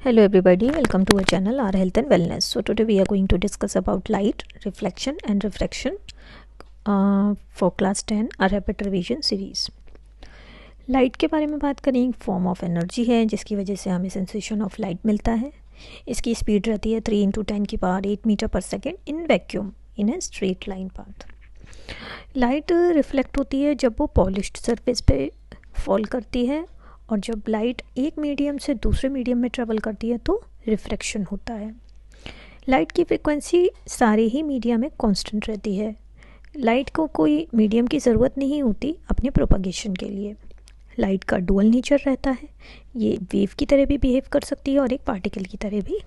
Hello everybody, welcome to our channel our health and wellness. So today we are going to discuss about light, reflection and refraction for class 10 our rapid revision series. Light के बारे में बात करें, एक form of energy है जिसकी वजह से हमें सेंसेशन ऑफ लाइट मिलता है. इसकी स्पीड रहती है 3 × 10⁸ मीटर पर second in vacuum in a straight line path. Light reflect होती है जब वो पॉलिश्ड सरफेस पे फॉल करती है, और जब लाइट एक मीडियम से दूसरे मीडियम में ट्रेवल करती है तो रिफ्रैक्शन होता है. लाइट की फ्रिक्वेंसी सारे ही मीडियम में कांस्टेंट रहती है. लाइट को कोई मीडियम की ज़रूरत नहीं होती अपने प्रोपगेशन के लिए. लाइट का डुअल नेचर रहता है, ये वेव की तरह भी बिहेव कर सकती है और एक पार्टिकल की तरह भी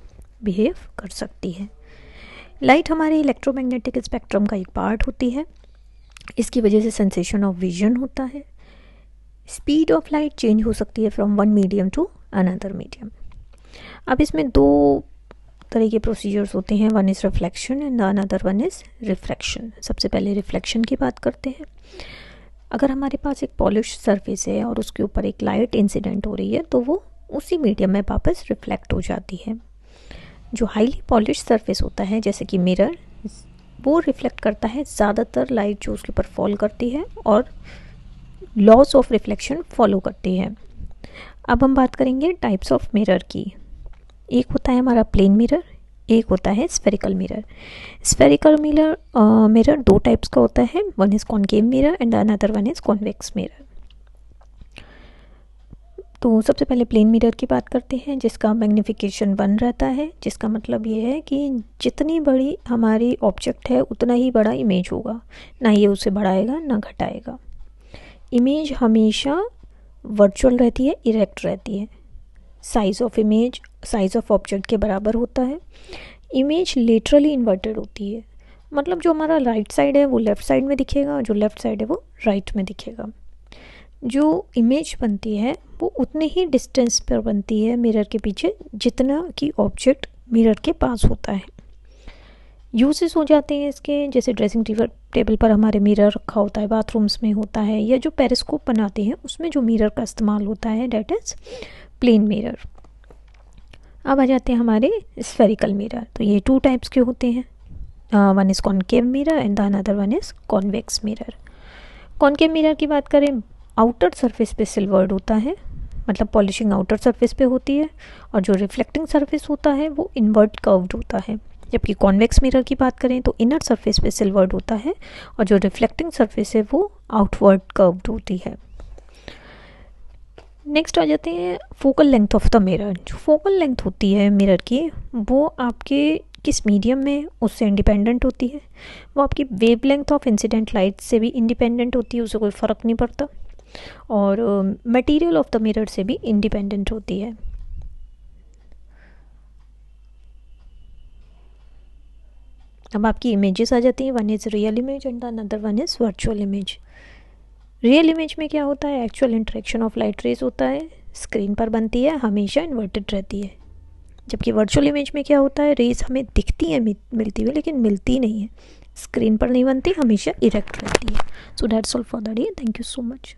बिहेव कर सकती है. लाइट हमारे इलेक्ट्रोमैग्नेटिक स्पेक्ट्रम का एक पार्ट होती है. इसकी वजह से सेंसेशन ऑफ विजन होता है. स्पीड ऑफ लाइट चेंज हो सकती है from one medium to another medium. अब इसमें दो तरह के प्रोसीजर्स होते हैं, one is reflection and another one is refraction. सबसे पहले रिफ्लेक्शन की बात करते हैं. अगर हमारे पास एक पॉलिश सरफेस है और उसके ऊपर एक लाइट इंसिडेंट हो रही है तो वो उसी मीडियम में वापस रिफ्लेक्ट हो जाती है. जो हाईली पॉलिश सरफेस होता है जैसे कि मिरर, वो रिफ्लेक्ट करता है ज़्यादातर लाइट जो उसके ऊपर फॉल करती है और लॉस ऑफ रिफ्लेक्शन फॉलो करती है. अब हम बात करेंगे टाइप्स ऑफ मिरर की. एक होता है हमारा प्लेन मिरर, एक होता है स्फेरिकल मिरर. स्फेरिकल मिरर दो टाइप्स का होता है, one is concave mirror and another one is convex mirror. तो सबसे पहले प्लेन मिरर की बात करते हैं जिसका मैग्नीफिकेशन 1 रहता है, जिसका मतलब ये है कि जितनी बड़ी हमारी ऑब्जेक्ट है उतना ही बड़ा इमेज होगा, ना ये उसे बढ़ाएगा ना घटाएगा. इमेज हमेशा वर्चुअल रहती है, इरेक्ट रहती है. Size of image size of object के बराबर होता है. इमेज लेटरली इन्वर्टेड होती है, मतलब जो हमारा राइट साइड है वो लेफ़्ट साइड में दिखेगा और जो लेफ़्ट साइड है वो राइट में दिखेगा. जो इमेज बनती है वो उतने ही डिस्टेंस पर बनती है मिरर के पीछे जितना कि ऑब्जेक्ट मिरर के पास होता है. यूजेस हो जाते हैं इसके, जैसे ड्रेसिंग टेबल पर हमारे मिरर रखा होता है, बाथरूम्स में होता है, या जो पेरिस्कोप बनाते हैं उसमें जो मिरर का इस्तेमाल होता है डेट इज़ प्लेन मिरर. अब आ जाते हैं हमारे स्फेरिकल मिरर. तो ये 2 टाइप्स के होते हैं, one is concave mirror and the another one is convex mirror. Concave mirror की बात करें, आउटर सरफेस पे सिल्वर्ड होता है, मतलब पॉलिशिंग आउटर सरफेस पे होती है, और जो रिफ्लेक्टिंग सरफेस होता है वो इनवर्ट कर्व्ड होता है. जबकि कॉन्वेक्स मिरर की बात करें तो इनर सरफेस पे सिल्वर्ड होता है और जो रिफ्लेक्टिंग सरफेस है वो आउटवर्ड कर्व्ड होती है. नेक्स्ट आ जाते हैं focal length of the mirror. जो फोकल लेंथ होती है मिरर की वो आपके किस मीडियम में उससे इंडिपेंडेंट होती है. वो आपकी wave length of incident light से भी इंडिपेंडेंट होती है, उसे कोई फ़र्क नहीं पड़ता, और मटेरियल ऑफ द मिरर से भी इंडिपेंडेंट होती है. अब आपकी इमेजेस आ जाती हैं, one is real image and another one is virtual image. Real image में क्या होता है, actual interaction of light rays होता है, स्क्रीन पर बनती है, हमेशा इन्वर्टेड रहती है. जबकि वर्चुअल इमेज में क्या होता है, रेज हमें दिखती है मिलती हुई, लेकिन मिलती नहीं है, स्क्रीन पर नहीं बनती, हमेशा इरेक्ट रहती है. So that's all for the day. Thank you so much.